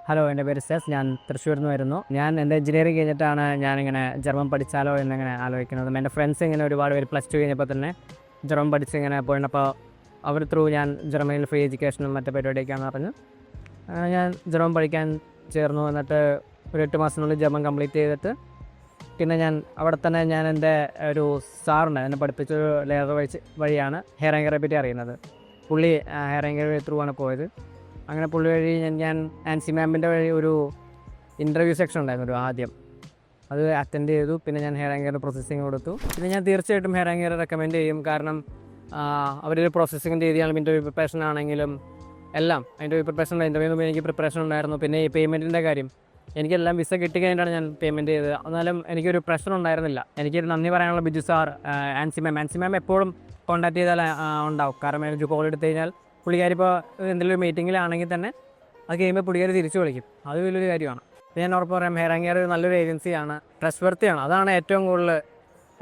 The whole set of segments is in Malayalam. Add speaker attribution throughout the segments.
Speaker 1: ഹലോ, എൻ്റെ പേര് സെസ്. ഞാൻ തൃശ്ശൂരിൽ നിന്ന് വരുന്നു. ഞാൻ എൻ്റെ എഞ്ചിനീയറിംഗ് കഴിഞ്ഞിട്ടാണ് ഞാനിങ്ങനെ ജർമ്മൻ പഠിച്ചാലോ എന്നിങ്ങനെ ആലോചിക്കുന്നത്. എൻ്റെ ഫ്രണ്ട്സ് ഇങ്ങനെ ഒരുപാട് പേര് +2 കഴിഞ്ഞപ്പോൾ തന്നെ ജർമ്മൻ പഠിച്ച് ഇങ്ങനെ പോയിരുന്നപ്പോൾ അവർ ത്രൂ ഞാൻ ജർമ്മനിയിൽ ഫ്രീ എഡ്യൂക്കേഷനും മറ്റു പരിപാടിയൊക്കെയാണെന്ന് പറഞ്ഞു ഞാൻ ജർമ്മൻ പഠിക്കാൻ ചേർന്നു. എന്നിട്ട് ഒരു 8 മാസത്തിനുള്ളിൽ ജർമ്മൻ കംപ്ലീറ്റ് ചെയ്തിട്ട് പിന്നെ ഞാൻ അവിടെ തന്നെ ഞാൻ എൻ്റെ ഒരു സാറുണ്ട്, എന്നെ പഠിപ്പിച്ചൊരു ലെയർ വഴിയാണ് ഹെയർ ആങ്കറെ പറ്റി അറിയുന്നത്. പുള്ളി ഹെയർ ആങ്കർ ത്രൂ ആണ് പോയത്. അങ്ങനെ പുള്ളി വഴി ഞാൻ ആൻസി മാമിൻ്റെ വഴി ഒരു ഇൻ്റർവ്യൂ സെക്ഷൻ ഉണ്ടായിരുന്നു ആദ്യം, അത് അറ്റൻഡ് ചെയ്തു. പിന്നെ ഞാൻ ഹെയർ ആങ്കറിൻ്റെ പ്രോസസ്സിങ് കൊടുത്തു. പിന്നെ ഞാൻ തീർച്ചയായിട്ടും ഹെയർ ആങ്കറെ റെക്കമെൻഡ് ചെയ്യും. കാരണം അവരൊരു പ്രോസസ്സിങ് ചെയ്താലും ഇൻ്റർവ്യൂ പ്രിപ്പറേഷൻ ആണെങ്കിലും എല്ലാം ഇൻ്റർവ്യൂ പ്രിപ്പറേഷൻ ഇൻ്റർവ്യൂ എനിക്ക് പ്രിപ്പറേഷൻ ഉണ്ടായിരുന്നു. പിന്നെ ഈ പേയ്മെൻറ്റിൻ്റെ കാര്യം, എനിക്കെല്ലാം വിസ കിട്ടിക്കഴിഞ്ഞിട്ടാണ് ഞാൻ പേയ്മെൻറ്റ് ചെയ്തത്. എന്നാലും എനിക്കൊരു പ്രശ്നം ഉണ്ടായിരുന്നില്ല. എനിക്കൊരു നന്ദി പറയാനുള്ള ബിജു സാർ, ആൻസി മാം എപ്പോഴും കോൺടാക്ട് ചെയ്താൽ ഉണ്ടാവും. കാരണം ഒരു കോൾ എടുത്തു കഴിഞ്ഞാൽ പുള്ളിക്കാരി ഇപ്പോൾ എന്തെങ്കിലും ഒരു മീറ്റിങ്ങിലാണെങ്കിൽ തന്നെ അത് കഴിയുമ്പോൾ പുള്ളിക്കാരി തിരിച്ചു വിളിക്കും. അത് വലിയൊരു കാര്യമാണ്. ഞാൻ ഉറപ്പ് പറയാം, ഹെയർ ആങ്കർ നല്ലൊരു ഏജൻസിയാണ്, ട്രസ്റ്റ് വർത്തിയാണ്. അതാണ് ഏറ്റവും കൂടുതൽ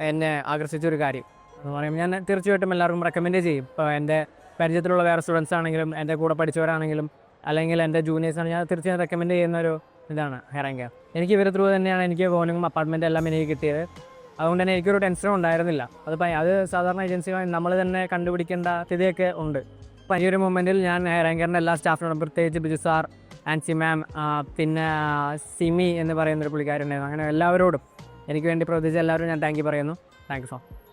Speaker 1: എന്നെ ആകർഷിച്ചൊരു കാര്യം എന്ന് പറയുമ്പോൾ ഞാൻ തീർച്ചയായിട്ടും എല്ലാവർക്കും റെക്കമെൻഡ് ചെയ്യും. ഇപ്പോൾ എൻ്റെ പരിചയത്തിലുള്ള വേറെ സ്റ്റുഡൻസ് ആണെങ്കിലും എൻ്റെ കൂടെ പഠിച്ചവരാണെങ്കിലും അല്ലെങ്കിൽ എൻ്റെ ജൂനിയേഴ്സാണ്, ഞാൻ തീർച്ചയായും റെക്കമെൻഡ് ചെയ്യുന്നൊരു ഇതാണ് ഹെയർ ആങ്കർ. എനിക്ക് ഇവർ ത്രൂ തന്നെയാണ് എനിക്ക് ഫോണും അപ്പാർട്ട്മെൻറ്റ് എല്ലാം എനിക്ക് കിട്ടിയത്. അതുകൊണ്ട് തന്നെ എനിക്കൊരു ടെൻഷനും ഉണ്ടായിരുന്നില്ല. അത് സാധാരണ ഏജൻസികൾ നമ്മൾ തന്നെ കണ്ടുപിടിക്കേണ്ട സ്ഥിതിയൊക്കെ ഉണ്ട്. അപ്പോൾ ഈ ഒരു മൊമെൻറ്റിൽ ഞാൻ ഹെയർ ആങ്കറിൻ്റെ എല്ലാ സ്റ്റാഫിനോടും, പ്രത്യേകിച്ച് ബിജു സാർ, ആൻസി മാം, പിന്നെ സിമി എന്ന് പറയുന്നൊരു പുള്ളിക്കാരുണ്ടായിരുന്നു, അങ്ങനെ എല്ലാവരോടും എനിക്ക് വേണ്ടി പ്രവർത്തിച്ച എല്ലാവരും ഞാൻ താങ്ക് യു പറയുന്നു. Thank you so much.